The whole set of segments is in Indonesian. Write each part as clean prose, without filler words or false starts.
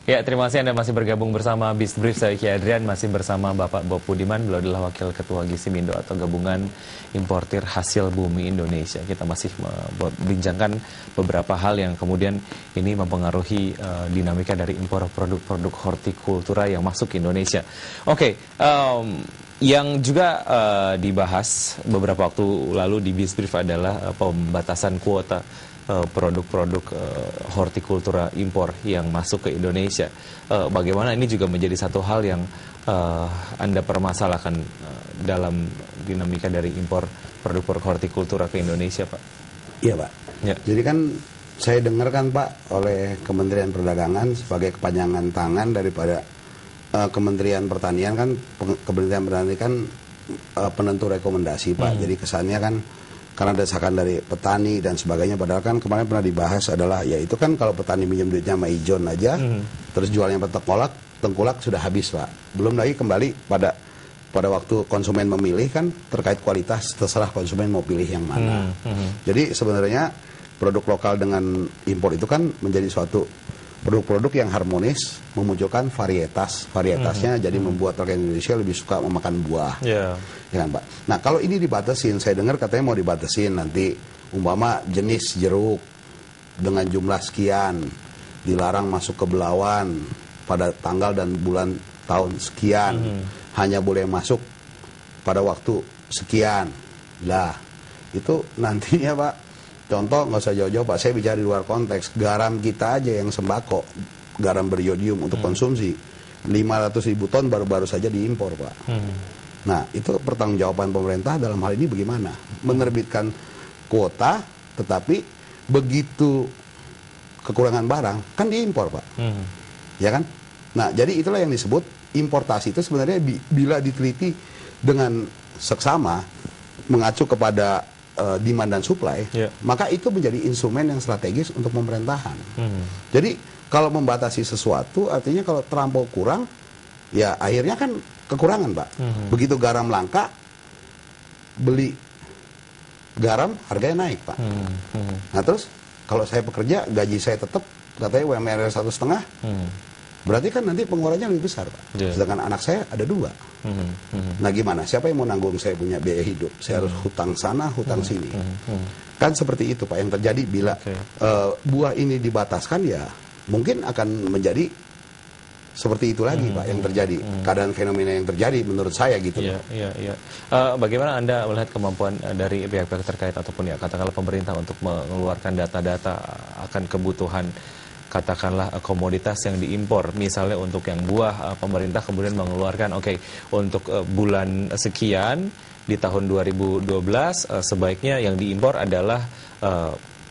Ya, terima kasih Anda masih bergabung bersama Bisbrief. Saya Ki Adrian, masih bersama Bapak Bob Budiman. Beliau adalah Wakil Ketua Gisimindo atau Gabungan Importir Hasil Bumi Indonesia. Kita masih membincangkan beberapa hal yang kemudian ini mempengaruhi dinamika dari impor produk-produk hortikultura yang masuk ke Indonesia. Oke, yang juga dibahas beberapa waktu lalu di Bisbrief adalah pembatasan kuota produk-produk hortikultura impor yang masuk ke Indonesia. Bagaimana ini juga menjadi satu hal yang Anda permasalahkan dalam dinamika dari impor produk-produk hortikultura ke Indonesia, Pak? Iya, Pak. Ya. Jadi kan saya dengar kan, Pak, oleh Kementerian Perdagangan sebagai kepanjangan tangan daripada Kementerian Pertanian kan, Kementerian Pertanian kan penentu rekomendasi, Pak. Jadi kesannya kan karena desakan dari petani dan sebagainya, padahal kan kemarin pernah dibahas adalah, ya itu kan kalau petani minjem duitnya sama ijon aja, terus jualnya tengkulak sudah habis, Pak. Belum lagi kembali pada waktu konsumen memilih kan terkait kualitas, terserah konsumen mau pilih yang mana. Jadi sebenarnya produk lokal dengan impor itu kan menjadi suatu produk-produk yang harmonis, memunculkan varietasnya, jadi membuat rakyat Indonesia lebih suka memakan buah. Ya kan, Pak. Nah, kalau ini dibatasin, saya dengar katanya mau dibatasin nanti, umpama jenis jeruk dengan jumlah sekian, dilarang masuk ke Belawan pada tanggal dan bulan tahun sekian, hanya boleh masuk pada waktu sekian. Lah, itu nantinya, Pak, contoh nggak usah jauh-jauh, Pak, saya bicara di luar konteks, garam kita aja yang sembako, garam beriodium untuk konsumsi, 500.000 ton baru-baru saja diimpor, Pak. Nah, itu pertanggungjawaban pemerintah dalam hal ini bagaimana? Menerbitkan kuota, tetapi begitu kekurangan barang, kan diimpor, Pak. Ya kan? Nah, jadi itulah yang disebut importasi itu sebenarnya bila diteliti dengan seksama, mengacu kepada demand dan supply, maka itu menjadi instrumen yang strategis untuk pemerintahan. Jadi kalau membatasi sesuatu, artinya kalau terlampau kurang, ya akhirnya kan kekurangan, Pak. Begitu garam langka, beli garam harganya naik, Pak. Nah terus kalau saya pekerja, gaji saya tetap katanya UMR 1,5, berarti kan nanti pengeluarannya lebih besar, Pak. Sedangkan anak saya ada 2. Nah gimana? Siapa yang mau nanggung saya punya biaya hidup? Saya harus hutang sana, hutang sini. Kan seperti itu, Pak, yang terjadi bila buah ini dibataskan, ya mungkin akan menjadi seperti itu lagi, Pak, yang terjadi. Keadaan fenomena yang terjadi menurut saya gitu. Bagaimana Anda melihat kemampuan dari pihak-pihak terkait ataupun ya katakanlah pemerintah untuk mengeluarkan data-data akan kebutuhan katakanlah komoditas yang diimpor, misalnya untuk yang buah, pemerintah kemudian mengeluarkan untuk bulan sekian di tahun 2012 sebaiknya yang diimpor adalah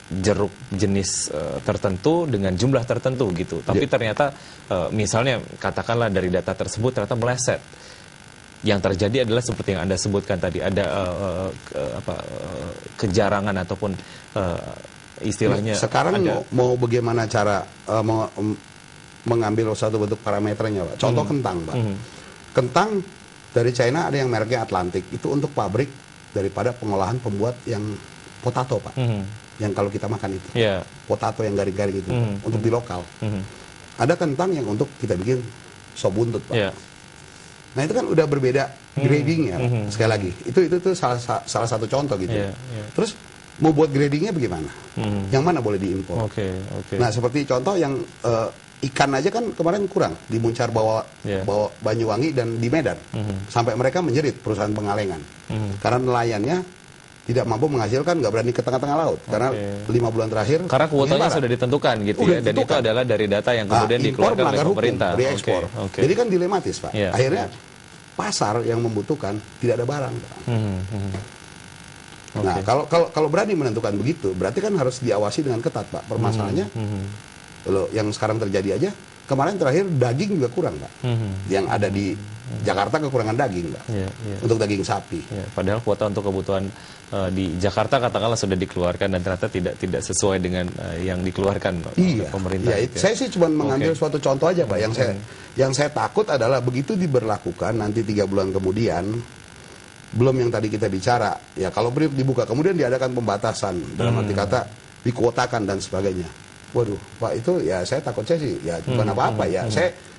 jeruk jenis tertentu dengan jumlah tertentu gitu. Tapi ternyata misalnya katakanlah dari data tersebut ternyata meleset. Yang terjadi adalah seperti yang Anda sebutkan tadi, ada kejarangan ataupun istilahnya. Sekarang mau bagaimana cara mengambil satu bentuk parameternya, Pak. Contoh kentang, Pak. Kentang dari China ada yang mereknya Atlantik, itu untuk pabrik daripada pengolahan pembuat yang potato, Pak. Yang kalau kita makan itu, potato yang garing-garing itu, untuk di lokal. Ada kentang yang untuk kita bikin sop buntut, Pak. Nah itu kan udah berbeda gradingnya, sekali lagi. Itu salah satu contoh gitu. Terus mau buat gradingnya bagaimana? Yang mana boleh diimpor? Nah seperti contoh yang ikan aja kan kemarin kurang di Muncar bawa Banyuwangi dan di Medan, sampai mereka menjerit perusahaan pengalengan karena nelayannya tidak mampu menghasilkan, nggak berani ke tengah-tengah laut karena 5 bulan terakhir karena kuotanya sudah ditentukan gitu ya, dan itu adalah dari data yang kemudian dikeluarkan oleh pemerintah. Ekspor. Jadi kan dilematis, Pak. Akhirnya pasar yang membutuhkan tidak ada barang, Pak. Nah kalau berani menentukan begitu, berarti kan harus diawasi dengan ketat, Pak. Permasalahannya loh, yang sekarang terjadi aja, kemarin terakhir daging juga kurang, Pak. Yang ada di Jakarta kekurangan daging, Pak. Untuk daging sapi. Padahal kuota untuk kebutuhan di Jakarta katakanlah sudah dikeluarkan dan ternyata tidak sesuai dengan yang dikeluarkan oleh pemerintah. Saya sih cuma mengambil suatu contoh aja, Pak. Yang saya takut adalah begitu diberlakukan nanti 3 bulan kemudian, belum yang tadi kita bicara, ya kalau dibuka kemudian diadakan pembatasan dalam arti kata dikuotakan dan sebagainya. Waduh, Pak, itu ya saya takut saya sih ya bukan apa-apa ya.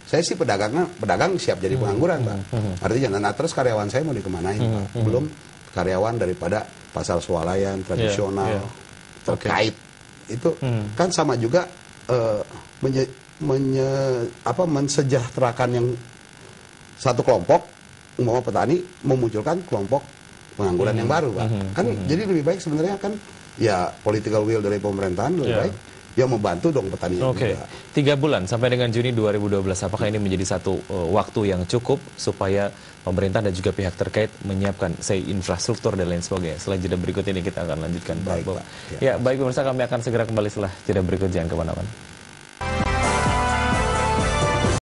Saya sih pedagang siap jadi pengangguran, Pak. Artinya nah terus karyawan saya mau dikemanain, Pak? Belum karyawan daripada pasar swalayan tradisional terkait itu kan sama juga mensejahterakan yang satu kelompok umpama petani memunculkan kelompok pengangguran yang baru, Pak. Kan jadi lebih baik sebenarnya kan ya political will dari pemerintahan lebih baik ya membantu dong petani juga. 3 bulan sampai dengan Juni 2012, apakah ini menjadi satu waktu yang cukup supaya pemerintah dan juga pihak terkait menyiapkan infrastruktur dan lain sebagainya? Setelah jeda berikut ini kita akan lanjutkan. Baik, Pak. Ya, baik pemirsa, kami akan segera kembali setelah jeda berikut, jangan kemana-mana.